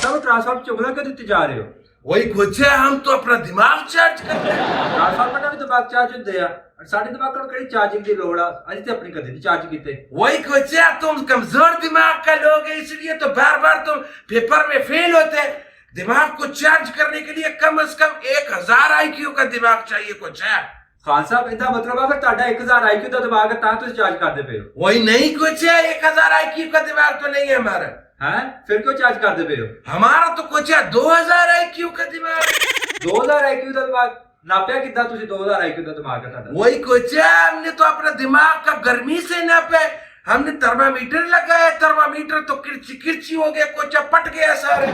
साहब ट्रांसफार्मर चुगला क्यों देते जा रहे हो? वही कुछ है, हम तो अपना दिमाग चार्ज कर रहे हैं। ट्रांसफार्मर का भी दिमाग चार्ज ਹੁੰਦੇ ਆ ਸਾਡੇ ਦਿਮਾਗ ਨੂੰ ਕਿਹੜੀ ਚਾਰजिंग ਦੀ ਲੋੜ ਆ ਅਸੀਂ ਤੇ ਆਪਣੀ ਕਦੇ ਨਹੀਂ ਚਾਰਜ ਕੀਤੇ। वही कुछ है, तुम कमजोर दिमाग का लोग है, इसलिए तो बार बार तुम पेपर में फेल होते हैं। दिमाग को चार्ज करने के लिए कम से कम 1000 IQ का दिमाग चाहिए कुछ है। ਖਾਨ ਸਾਹਿਬ ਇਹਦਾ ਮਤਲਬ ਆ ਫਿਰ ਤੁਹਾਡਾ 1000 IQ ਦਾ ਦਿਮਾਗ ਹੈ ਤਾਂ ਤੁਸੀਂ ਚਾਰਜ ਕਰਦੇ ਪਏ ਹੋ। वही नहीं कुछ है, 1000 IQ का दिमाग तो नहीं है हमारा। हैं फिर क्यों चार्ज करते पे हो? हमारा तो कुछ है 2000 IQ का दिमाग। 2000 IQ ਦਾ ਦਿਮਾਗ ਨਾਪਿਆ ਕਿੱਦਾਂ ਤੁਸੀਂ? 2000 IQ ਦਾ ਦਿਮਾग ਹੈ ਤੁਹਾਡਾ। वही कुछ है, हमने तो अपना दिमाग का गर्मी से नापे। हमने थर्मामीटर लगाया, थर्मामीटर तो किरची किरची हो गया, कुछ पट गया सारे।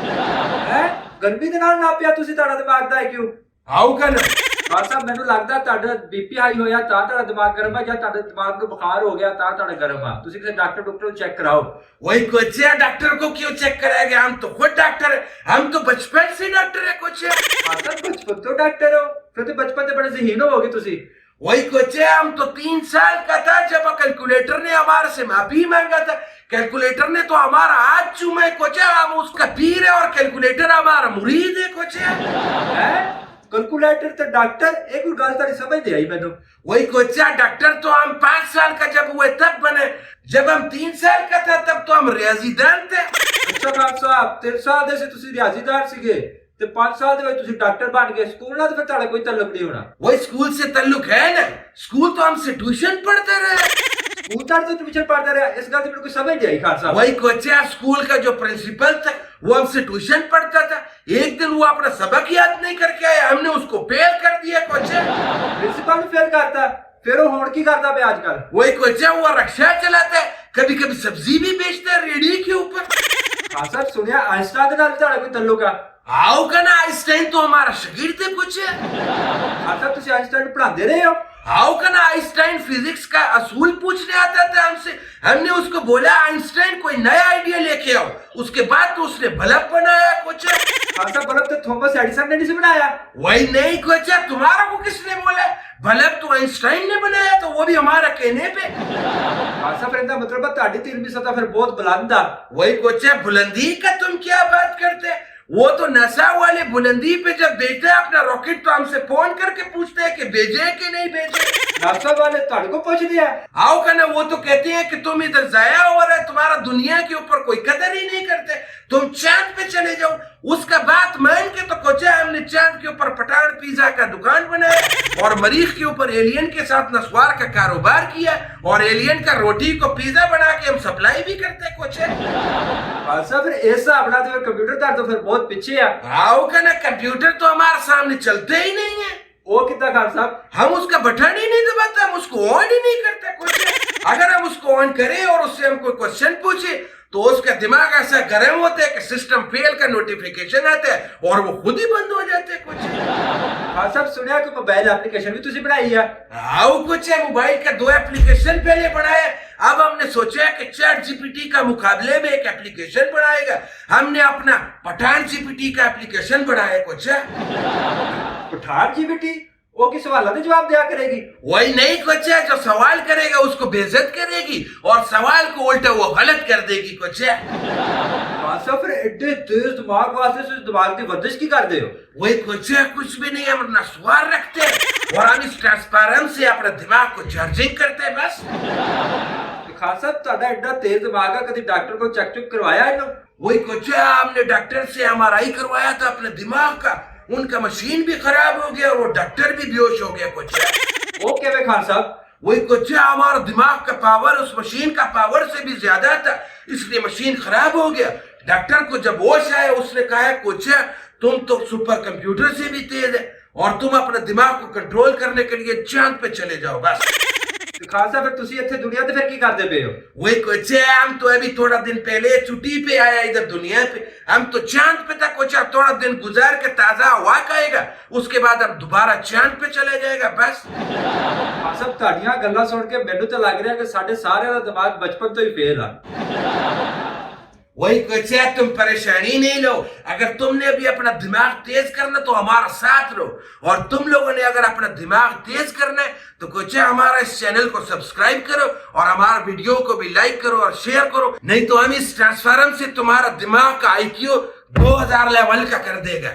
हैं ਗਰਮੀ ਦੇ ਨਾਲ ਨਾਪਿਆ ਤੁਸੀਂ ਤੁਹਾਡਾ ਦਿਮਾਗ ਦਾ IQ? हाउ का ना ਖਾਨ ਸਾਹਿਬ ਮੈਨੂੰ ਲੱਗਦਾ ਤੁਹਾਡਾ BP ਹਾਈ ਹੋਇਆ ਤਾਂ ਤੁਹਾਡਾ ਦਿਮਾਗ ਗਰਮ ਹੈ ਜਾਂ ਤੁਹਾਡੇ ਦਿਮਾਗ ਨੂੰ ਬੁਖਾਰ ਹੋ ਗਿਆ ਤਾਂ ਤੁਹਾਡਾ ਗਰਮ ਆ। ਤੁਸੀਂ ਕਿਸੇ ਡਾਕਟਰ ਨੂੰ ਚੈੱਕ ਕਰਾਓ। वही कुछ है, डॉक्टर को क्यों चेक कराएंगे? हम तो खुद डॉक्टर है, हम तो बचपन से डॉक्टर है। कुछ है ਖਾਨ ਸਾਹਿਬ ਬਚਪਨ ਤੋਂ ਡਾਕਟਰ ਹੋ ਫਿਰ ਤੇ ਬਚਪਨ ਤੇ ਬੜੇ ਜ਼ਹੀਨ ਹੋਵੋਗੇ ਤੁਸੀਂ। वही कुछ है, हम तो 3 साल का था जब कैलकुलेटर ने हमारे से माफी मांगा था। कैलकुलेटर ने तो हमारा हाथ चूमा है। कुछ है, हम उसका पीर है और कैलकुलेटर हमारा मुरीद है। कुछ है कैलकुलेटर तो डॉक्टर एक गल तारी समझ नहीं आई मैंने। वही कुछ है, डॉक्टर तो हम 5 साल का जब हुए तब बने। जब हम 3 साल का था तब तो हम रियाजीदान थे। अच्छा खान साहब 3 साल ਦੇ ਸੀ ਤੁਸੀਂ ਰਿਆਜ਼ੀਦਾਰ ਸੀਗੇ ਤੇ 5 ਸਾਲ ਦੇ ਵਿੱਚ ਤੁਸੀਂ ਡਾਕਟਰ ਬਣ ਗਏ। ਸਕੂਲ ਨਾਲ ਫਿਰ ਤੁਹਾਡਾ ਕੋਈ ਤਾਲੁਕ ਨਹੀਂ ਹੋਣਾ। वही स्कूल से ताल्लुक है ना, स्कूल तो हमसे ट्यूशन पढ़ते रहे। ਸਕੂਲ ਤੱਕ तो ट्यूशन पढ़ते रहे, इस गल की मेरे को समझ नहीं आई खान साहब। वही कुछ है, स्कूल का जो प्रिंसिपल था वो हमसे ट्यूशन पढ़ता था। एक दिन वो अपना सबक याद नहीं करके आया, हमने उसको फेल कर दिया। कुछ है प्रिंसिपल भी फेल करता फिर वो होड़ की करता पे आजकल? वही कुछ है, वो रिक्शा चलाता है, कभी कभी सब्जी भी बेचता है रेडी के ऊपर। खान साहब सुनिया आइंस्टाइन के नाल ਤੁਹਾਡਾ ਕੋਈ ਤਾਲੁਕ ਆ? आओ का ना, आइंस्टाइन तो हमारा शागिर्द है। कुछ है खान साहब ਤੁਸੀਂ आइंस्टाइन पढ़ाते रहे हो? आओ का ना, आइंस्टाइन फिजिक्स का असूल पूछने आता था हमसे। हमने उसको बोला आइंस्टाइन कोई नया आइडिया लेके आओ। उसके बाद तो उसने बल्ब बनाया। कुछ है खान साहब बल्ब तो थॉमस एडिसन ने नहीं बनाया। वही नहीं कुछ है, तुम्हारा को किसने बोला? बल्ब तो आइंस्टाइन ने बनाया, तो वो भी हमारा कहने पे। खान साहब इनका मतलब है ਤੁਹਾਡੀ ਤੇ ਇਲਮੀ सतह फिर बहुत बुलंद आ। वही कुछ है, बुलंदी का तुम क्या बात करते हैं? वो तो नसा वाले बुलंदी पे जब भेजते हैं अपना रॉकेट तो हमसे फोन करके पूछते हैं कि भेजे कि नहीं भेजे। नासा वाले ਤੁਹਾਡੇ को पूछ दिया? आओ का ना, वो तो कहते हैं कि तुम इधर जाया हो रहा है, तुम्हारा दुनिया के ऊपर कोई कदर ही नहीं करते, तुम चांद पे चले जाओ। उसका बात मान के तो कुछ है, हमने चांद के ऊपर पठान पिज्जा का दुकान बनाया और मरीख के ऊपर एलियन के साथ नस्वार का कारोबार किया और एलियन का रोटी को पिज्जा बना के हम सप्लाई भी करते। कुछ है खान साहब फिर इस हिसाब ਨਾਲ तो कंप्यूटर ਤਾਂ तो फिर बहुत पीछे आ। आओ का ना, कंप्यूटर तो हमारे सामने चलते ही नहीं है। वो कितना खान साहब? हम उसका बटन ही नहीं दबाते, हम उसको ऑन ही नहीं करते। कुछ है, अगर हम उसको ऑन करें और उससे हम कोई क्वेश्चन पूछे तो उसका दिमाग ऐसा गर्म होता है कि सिस्टम फेल का नोटिफिकेशन आता है और वो खुद ही बंद हो जाते हैं। कुछ है खान साहब सुनिया कि मोबाइल एप्लीकेशन भी तुझे बनाई है? आओ कुछ है, मोबाइल का 2 एप्लीकेशन पहले बनाया। अब हमने सोचा कि चैट जीपीटी का मुकाबले में एक एप्लीकेशन बनाएगा। हमने अपना पठान जीपीटी का एप्लीकेशन बनाया। कुछ है, पठान जीपीटी वो किस सवालों के जवाब दिया करेगी? वही नहीं कुछ है, जो सवाल करेगा उसको बेइज्जत करेगी और सवाल को उल्टा वो गलत कर देगी। कुछ है खान साहब फिर एडे तेज दिमाग वास्ते से दिमाग की वर्जिश की कर दे हो? वही कुछ है, कुछ भी नहीं, हम नस्वार रखते हैं और हम इस ट्रांसपेरेंट से अपने दिमाग को चार्जिंग करते हैं बस। खान साहब ਤੁਹਾਡਾ एडा तेज दिमाग है, कभी डॉक्टर को चेक चुक करवाया है ना? वही कुछ है, हमने डॉक्टर से MRI करवाया था अपने दिमाग का, उनका मशीन भी खराब हो गया और वो डॉक्टर भी बेहोश हो गया। कुछ है वो क्या खान साहब? वही कुछ है, हमारा दिमाग का पावर उस मशीन का पावर से भी ज्यादा था, इसलिए मशीन खराब हो गया। डॉक्टर को जब होश आया उसने कहा कुछ है, तुम तो सुपर कंप्यूटर से भी तेज है और तुम अपने दिमाग को कंट्रोल करने के लिए चांद पे चले जाओ बस। खान साहब फिर तुसी इत्थे दुनिया ते फिर की करदे पे हो? वही कुछ है, हम तो अभी थोड़ा दिन पहले छुट्टी पे आया इधर दुनिया पे। हम तो चांद पे था। कुछ थोड़ा दिन गुजार के ताजा हवा खाएगा, उसके बाद हम दोबारा चांद पे चले जाएगा बस। खान साहब ਤੁਹਾਡੀਆਂ ਗੱਲਾਂ ਸੁਣ ਕੇ ਮੈਨੂੰ ਤਾਂ ਲੱਗ ਰਿਹਾ ਕਿ ਸਾਡੇ ਸਾਰਿਆਂ ਦਾ ਦਿਮਾਗ ਬਚਪਨ ਤੋਂ ਹੀ ਫੇਲ ਆ। वही कुछ है, तुम परेशानी नहीं लो। अगर तुमने भी अपना दिमाग तेज करना तो हमारा साथ लो, और तुम लोगों ने अगर अपना दिमाग तेज करना है तो कुछ है, हमारा इस चैनल को सब्सक्राइब करो और हमारा वीडियो को भी लाइक करो और शेयर करो। नहीं तो हम इस ट्रांसफार्म से तुम्हारा दिमाग का IQ 2000 लेवल का कर देगा।